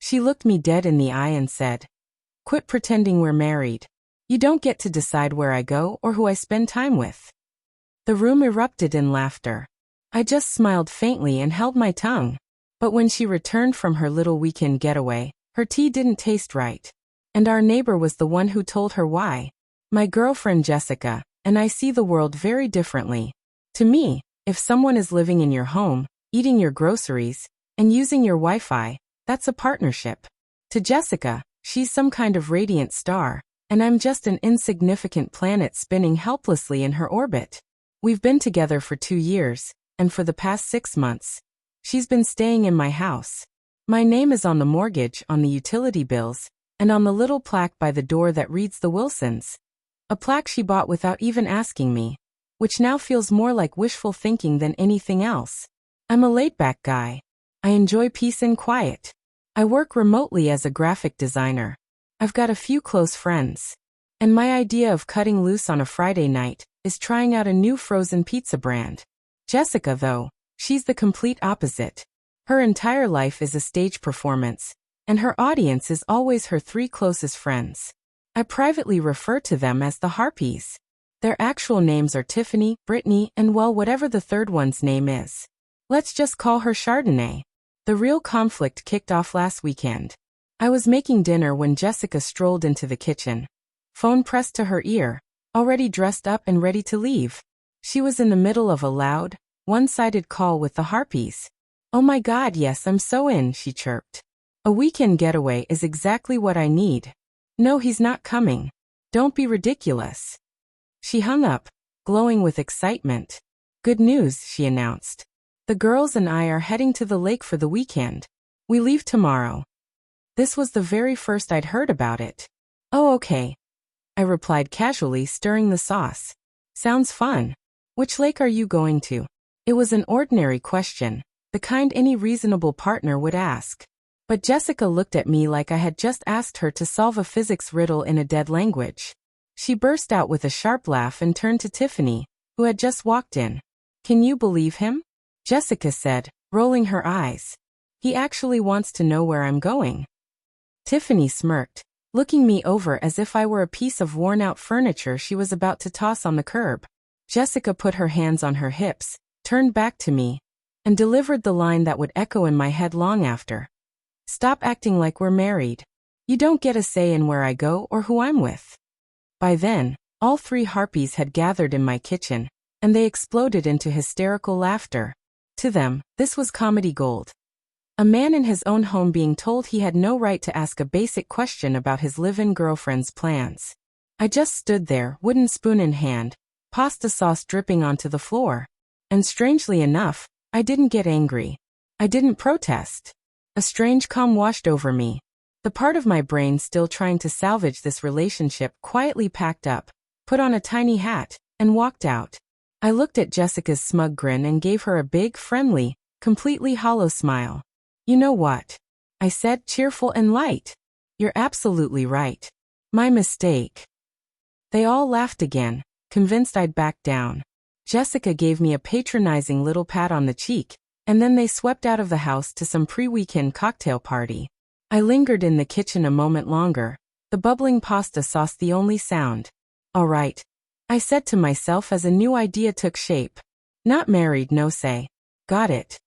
She looked me dead in the eye and said, "Quit pretending we're married. You don't get to decide where I go or who I spend time with." The room erupted in laughter. I just smiled faintly and held my tongue. But when she returned from her little weekend getaway, her tea didn't taste right. And our neighbor was the one who told her why. My girlfriend Jessica and I see the world very differently. To me, if someone is living in your home, eating your groceries, and using your Wi-Fi, that's a partnership. To Jessica, she's some kind of radiant star, and I'm just an insignificant planet spinning helplessly in her orbit. We've been together for 2 years, and for the past 6 months, she's been staying in my house. My name is on the mortgage, on the utility bills, and on the little plaque by the door that reads the Wilsons. A plaque she bought without even asking me, which now feels more like wishful thinking than anything else. I'm a laid-back guy. I enjoy peace and quiet. I work remotely as a graphic designer. I've got a few close friends. And my idea of cutting loose on a Friday night is trying out a new frozen pizza brand. Jessica, though, she's the complete opposite. Her entire life is a stage performance, and her audience is always her 3 closest friends. I privately refer to them as the Harpies. Their actual names are Tiffany, Brittany, and well, whatever the third one's name is. Let's just call her Chardonnay. The real conflict kicked off last weekend. I was making dinner when Jessica strolled into the kitchen. Phone pressed to her ear, already dressed up and ready to leave. She was in the middle of a loud, one-sided call with the Harpies. "Oh my God, yes, I'm so in," she chirped. "A weekend getaway is exactly what I need." "No, he's not coming. Don't be ridiculous." She hung up, glowing with excitement. "Good news," she announced. "The girls and I are heading to the lake for the weekend. We leave tomorrow." This was the very first I'd heard about it. "Oh, okay," I replied casually, stirring the sauce. "Sounds fun. Which lake are you going to?" It was an ordinary question, the kind any reasonable partner would ask. But Jessica looked at me like I had just asked her to solve a physics riddle in a dead language. She burst out with a sharp laugh and turned to Tiffany, who had just walked in. "Can you believe him?" Jessica said, rolling her eyes. "He actually wants to know where I'm going." Tiffany smirked, looking me over as if I were a piece of worn-out furniture she was about to toss on the curb. Jessica put her hands on her hips, turned back to me, and delivered the line that would echo in my head long after. "Stop acting like we're married. You don't get a say in where I go or who I'm with." By then, all 3 Harpies had gathered in my kitchen, and they exploded into hysterical laughter. To them, this was comedy gold. A man in his own home being told he had no right to ask a basic question about his live-in girlfriend's plans. I just stood there, wooden spoon in hand, pasta sauce dripping onto the floor. And strangely enough, I didn't get angry. I didn't protest. A strange calm washed over me. The part of my brain still trying to salvage this relationship quietly packed up, put on a tiny hat, and walked out. I looked at Jessica's smug grin and gave her a big, friendly, completely hollow smile. "You know what?" I said, cheerful and light. "You're absolutely right. My mistake." They all laughed again, convinced I'd back down. Jessica gave me a patronizing little pat on the cheek, and then they swept out of the house to some pre-weekend cocktail party. I lingered in the kitchen a moment longer, the bubbling pasta sauce the only sound. "All right," I said to myself as a new idea took shape. "Not married, no say. Got it."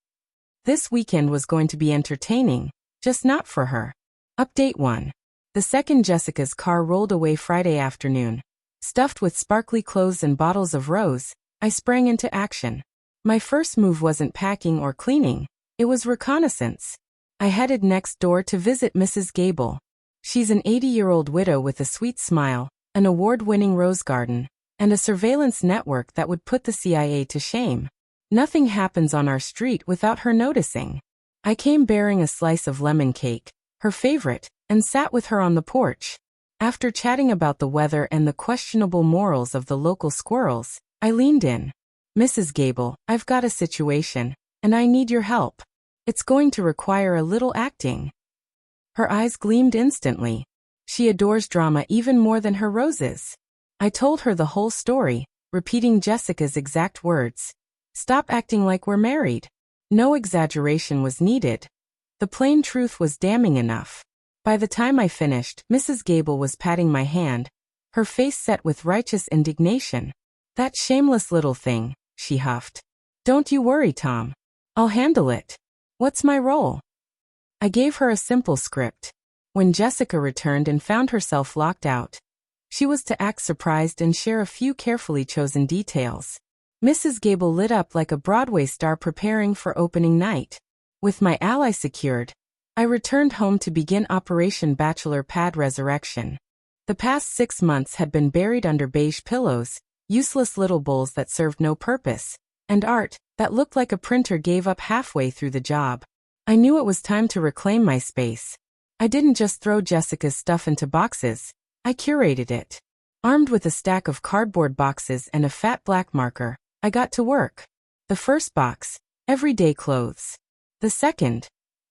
This weekend was going to be entertaining, just not for her. Update 1. The second Jessica's car rolled away Friday afternoon. Stuffed with sparkly clothes and bottles of rose, I sprang into action. My first move wasn't packing or cleaning, it was reconnaissance. I headed next door to visit Mrs. Gable. She's an 80-year-old widow with a sweet smile, an award-winning rose garden, and a surveillance network that would put the CIA to shame. Nothing happens on our street without her noticing. I came bearing a slice of lemon cake, her favorite, and sat with her on the porch. After chatting about the weather and the questionable morals of the local squirrels, I leaned in. "Mrs. Gable, I've got a situation, and I need your help. It's going to require a little acting." Her eyes gleamed instantly. She adores drama even more than her roses. I told her the whole story, repeating Jessica's exact words. "Stop acting like we're married." No exaggeration was needed. The plain truth was damning enough. By the time I finished, Mrs. Gable was patting my hand, her face set with righteous indignation. "That shameless little thing," she huffed. "Don't you worry, Tom. I'll handle it. What's my role?" I gave her a simple script. When Jessica returned and found herself locked out, she was to act surprised and share a few carefully chosen details. Mrs. Gable lit up like a Broadway star preparing for opening night. With my ally secured, I returned home to begin Operation Bachelor Pad Resurrection. The past 6 months had been buried under beige pillows, useless little bowls that served no purpose, and art that looked like a printer gave up halfway through the job. I knew it was time to reclaim my space. I didn't just throw Jessica's stuff into boxes, I curated it. Armed with a stack of cardboard boxes and a fat black marker, I got to work. The first box, everyday clothes. The second,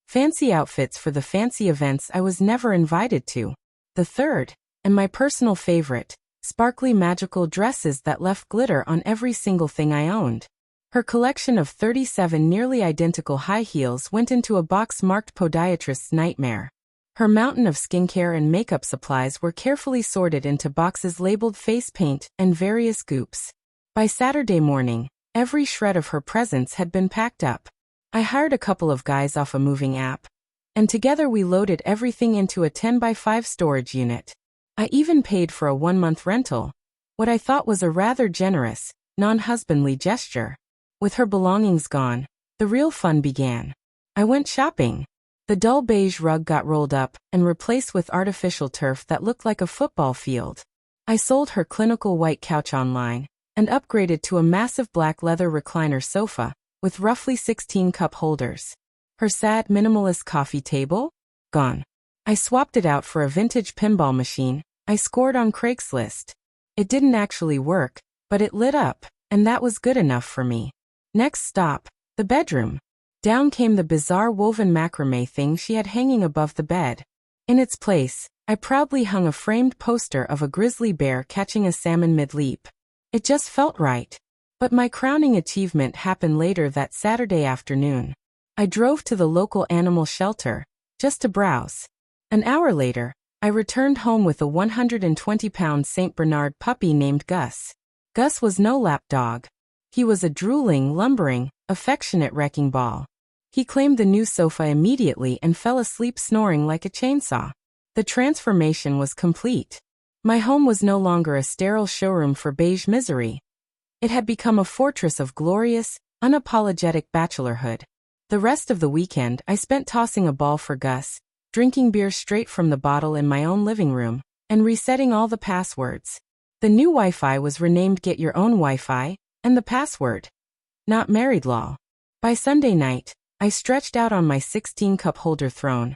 fancy outfits for the fancy events I was never invited to. The third, and my personal favorite, sparkly magical dresses that left glitter on every single thing I owned. Her collection of 37 nearly identical high heels went into a box marked Podiatrist's Nightmare. Her mountain of skincare and makeup supplies were carefully sorted into boxes labeled face paint and various goops. By Saturday morning, every shred of her presence had been packed up. I hired a couple of guys off a moving app, and together we loaded everything into a 10x5 storage unit. I even paid for a 1-month rental, what I thought was a rather generous, non-husbandly gesture. With her belongings gone, the real fun began. I went shopping. The dull beige rug got rolled up and replaced with artificial turf that looked like a football field. I sold her clinical white couch online and upgraded to a massive black leather recliner sofa with roughly 16 cup holders. Her sad minimalist coffee table? Gone. I swapped it out for a vintage pinball machine I scored on Craigslist. It didn't actually work, but it lit up, and that was good enough for me. Next stop, the bedroom. Down came the bizarre woven macrame thing she had hanging above the bed. In its place, I proudly hung a framed poster of a grizzly bear catching a salmon mid-leap. It just felt right. But my crowning achievement happened later that Saturday afternoon. I drove to the local animal shelter, just to browse. An hour later, I returned home with a 120-pound St. Bernard puppy named Gus. Gus was no lap dog. He was a drooling, lumbering, affectionate wrecking ball. He claimed the new sofa immediately and fell asleep snoring like a chainsaw. The transformation was complete. My home was no longer a sterile showroom for beige misery. It had become a fortress of glorious, unapologetic bachelorhood. The rest of the weekend I spent tossing a ball for Gus, drinking beer straight from the bottle in my own living room, and resetting all the passwords. The new Wi-Fi was renamed Get Your Own Wi-Fi, and the password, not married lol. By Sunday night, I stretched out on my 16-cup holder throne,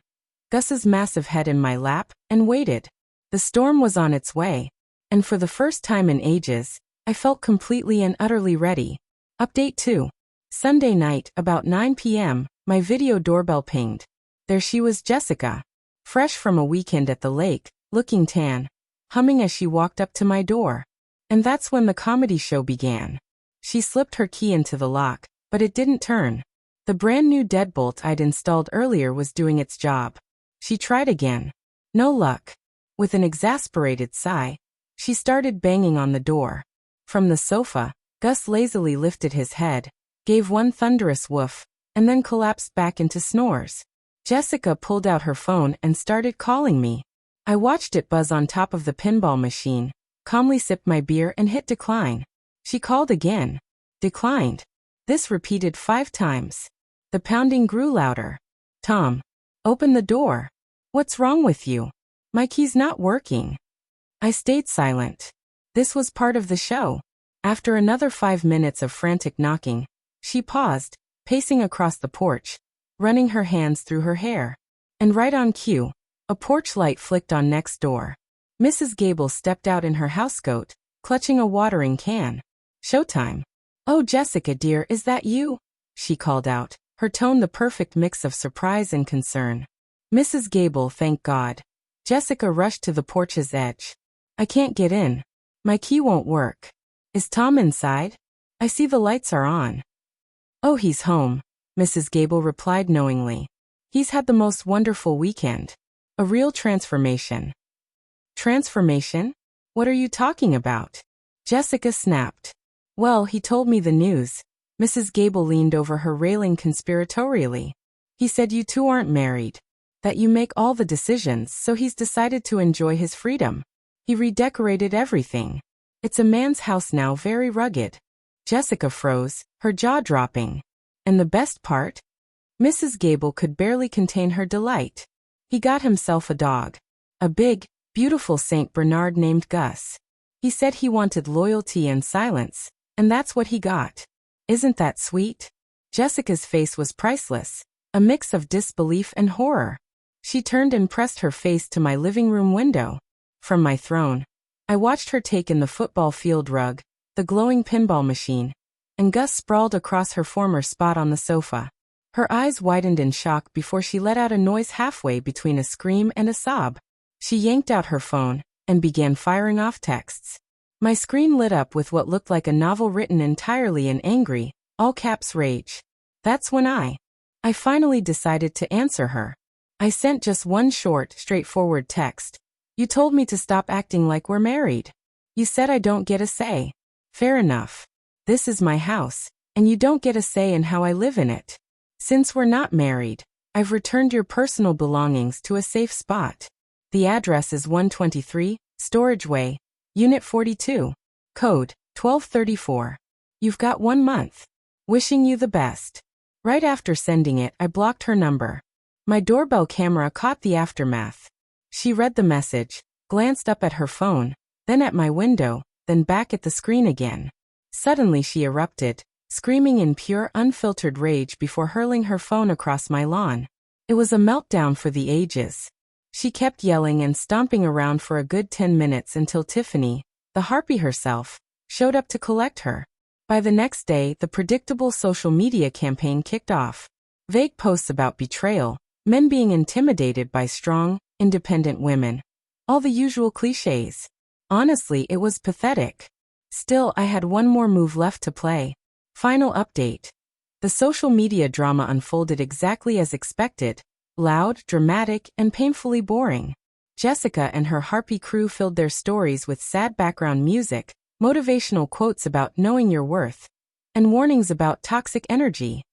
Gus's massive head in my lap, and waited. The storm was on its way, and for the first time in ages, I felt completely and utterly ready. Update 2. Sunday night, about 9 p.m., my video doorbell pinged. There she was, Jessica, fresh from a weekend at the lake, looking tan, humming as she walked up to my door. And that's when the comedy show began. She slipped her key into the lock, but it didn't turn. The brand new deadbolt I'd installed earlier was doing its job. She tried again. No luck. With an exasperated sigh, she started banging on the door. From the sofa, Gus lazily lifted his head, gave one thunderous woof, and then collapsed back into snores. Jessica pulled out her phone and started calling me. I watched it buzz on top of the pinball machine, calmly sipped my beer and hit decline. She called again. Declined. This repeated 5 times. The pounding grew louder. Tom, open the door. What's wrong with you? My key's not working. I stayed silent. This was part of the show. After another 5 minutes of frantic knocking, she paused, pacing across the porch, running her hands through her hair. And right on cue, a porch light flicked on next door. Mrs. Gable stepped out in her housecoat, clutching a watering can. Showtime. Oh, Jessica dear, is that you? She called out, her tone the perfect mix of surprise and concern. Mrs. Gable, thank God. Jessica rushed to the porch's edge. I can't get in. My key won't work. Is Tom inside? I see the lights are on. Oh, he's home, Mrs. Gable replied knowingly. He's had the most wonderful weekend. A real transformation. Transformation? What are you talking about? Jessica snapped. Well, he told me the news. Mrs. Gable leaned over her railing conspiratorially. He said you two aren't married. That you make all the decisions, so he's decided to enjoy his freedom. He redecorated everything. It's a man's house now, very rugged. Jessica froze, her jaw dropping. And the best part? Mrs. Gable could barely contain her delight. He got himself a dog. A big, beautiful Saint Bernard named Gus. He said he wanted loyalty and silence, and that's what he got. Isn't that sweet? Jessica's face was priceless, a mix of disbelief and horror. She turned and pressed her face to my living room window. From my throne, I watched her take in the football field rug, the glowing pinball machine, and Gus sprawled across her former spot on the sofa. Her eyes widened in shock before she let out a noise halfway between a scream and a sob. She yanked out her phone and began firing off texts. My screen lit up with what looked like a novel written entirely in angry, all-caps rage. That's when I finally decided to answer her. I sent just one short, straightforward text. You told me to stop acting like we're married. You said I don't get a say. Fair enough. This is my house, and you don't get a say in how I live in it. Since we're not married, I've returned your personal belongings to a safe spot. The address is 123, Storage Way, Unit 42. Code 1234. You've got 1 month. Wishing you the best. Right after sending it, I blocked her number. My doorbell camera caught the aftermath. She read the message, glanced up at her phone, then at my window, then back at the screen again. Suddenly she erupted, screaming in pure, unfiltered rage before hurling her phone across my lawn. It was a meltdown for the ages. She kept yelling and stomping around for a good 10 minutes until Tiffany, the harpy herself, showed up to collect her. By the next day, the predictable social media campaign kicked off. Vague posts about betrayal, men being intimidated by strong, independent women. All the usual cliches. Honestly, it was pathetic. Still, I had one more move left to play. Final update. The social media drama unfolded exactly as expected. Loud, dramatic, and painfully boring. Jessica and her harpy crew filled their stories with sad background music, motivational quotes about knowing your worth, and warnings about toxic energy.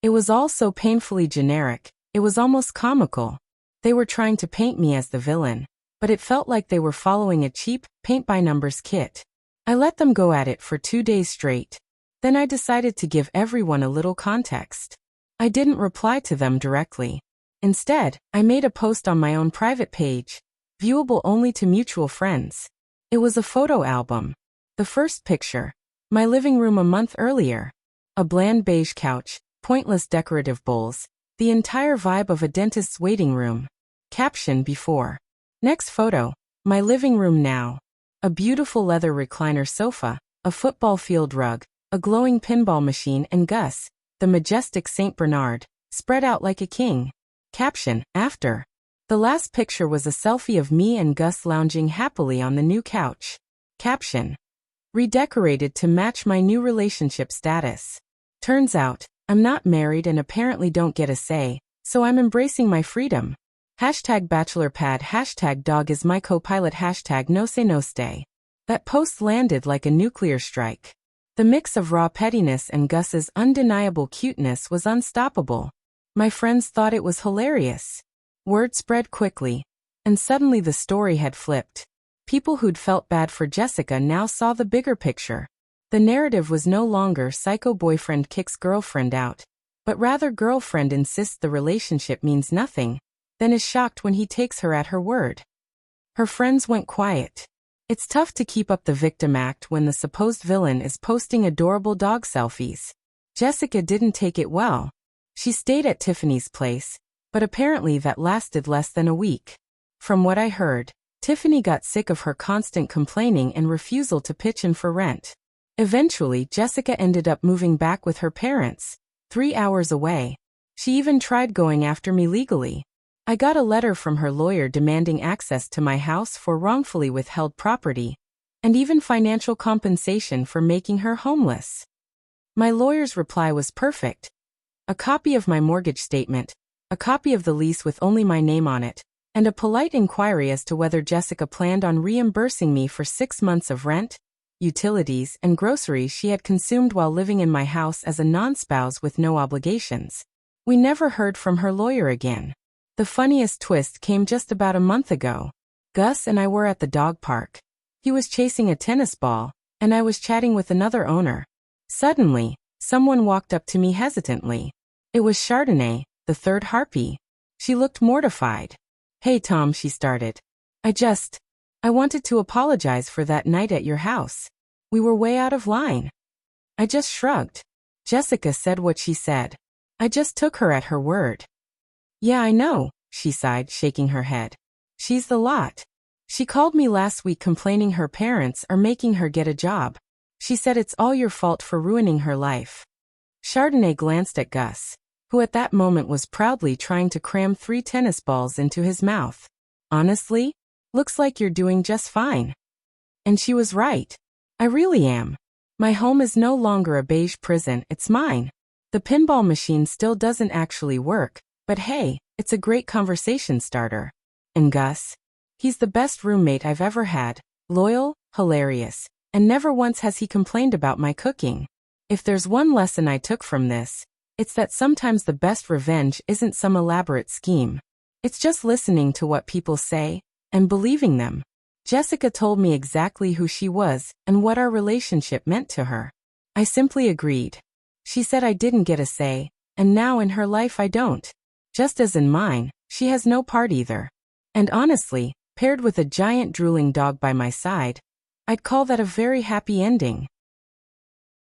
It was all so painfully generic, it was almost comical. They were trying to paint me as the villain, but it felt like they were following a cheap, paint-by-numbers kit. I let them go at it for 2 days straight. Then I decided to give everyone a little context. I didn't reply to them directly. Instead, I made a post on my own private page, viewable only to mutual friends. It was a photo album. The first picture, my living room a month earlier. A bland beige couch, pointless decorative bowls, the entire vibe of a dentist's waiting room. Caption before. Next photo, my living room now. A beautiful leather recliner sofa, a football field rug, a glowing pinball machine, and Gus, the majestic Saint Bernard, spread out like a king. Caption, after. The last picture was a selfie of me and Gus lounging happily on the new couch. Caption. Redecorated to match my new relationship status. Turns out, I'm not married and apparently don't get a say, so I'm embracing my freedom. #bachelorpad, #dog is my co-pilot, #no say no stay. That post landed like a nuclear strike. The mix of raw pettiness and Gus's undeniable cuteness was unstoppable. My friends thought it was hilarious. Word spread quickly, and suddenly the story had flipped. People who'd felt bad for Jessica now saw the bigger picture. The narrative was no longer psycho boyfriend kicks girlfriend out, but rather girlfriend insists the relationship means nothing, then is shocked when he takes her at her word. Her friends went quiet. It's tough to keep up the victim act when the supposed villain is posting adorable dog selfies. Jessica didn't take it well. She stayed at Tiffany's place, but apparently that lasted less than a week. From what I heard, Tiffany got sick of her constant complaining and refusal to pitch in for rent. Eventually, Jessica ended up moving back with her parents, 3 hours away. She even tried going after me legally. I got a letter from her lawyer demanding access to my house for wrongfully withheld property, and even financial compensation for making her homeless. My lawyer's reply was perfect. A copy of my mortgage statement, a copy of the lease with only my name on it, and a polite inquiry as to whether Jessica planned on reimbursing me for 6 months of rent, utilities, and groceries she had consumed while living in my house as a non-spouse with no obligations. We never heard from her lawyer again. The funniest twist came just about a month ago. Gus and I were at the dog park. He was chasing a tennis ball, and I was chatting with another owner. Suddenly, someone walked up to me hesitantly. It was Chardonnay, the third harpy. She looked mortified. "Hey Tom," she started. I wanted to apologize for that night at your house. We were way out of line." I just shrugged. Jessica said what she said. I just took her at her word. "Yeah, I know," she sighed, shaking her head. "She's the lot. She called me last week complaining her parents are making her get a job. She said it's all your fault for ruining her life." Chardonnay glanced at Gus, who at that moment was proudly trying to cram 3 tennis balls into his mouth. "Honestly, looks like you're doing just fine." And she was right. I really am. My home is no longer a beige prison, it's mine. The pinball machine still doesn't actually work, but hey, it's a great conversation starter. And Gus? He's the best roommate I've ever had, loyal, hilarious, and never once has he complained about my cooking. If there's one lesson I took from this, it's that sometimes the best revenge isn't some elaborate scheme. It's just listening to what people say and believing them. Jessica told me exactly who she was and what our relationship meant to her. I simply agreed. She said I didn't get a say, and now in her life I don't. Just as in mine, she has no part either. And honestly, paired with a giant drooling dog by my side, I'd call that a very happy ending.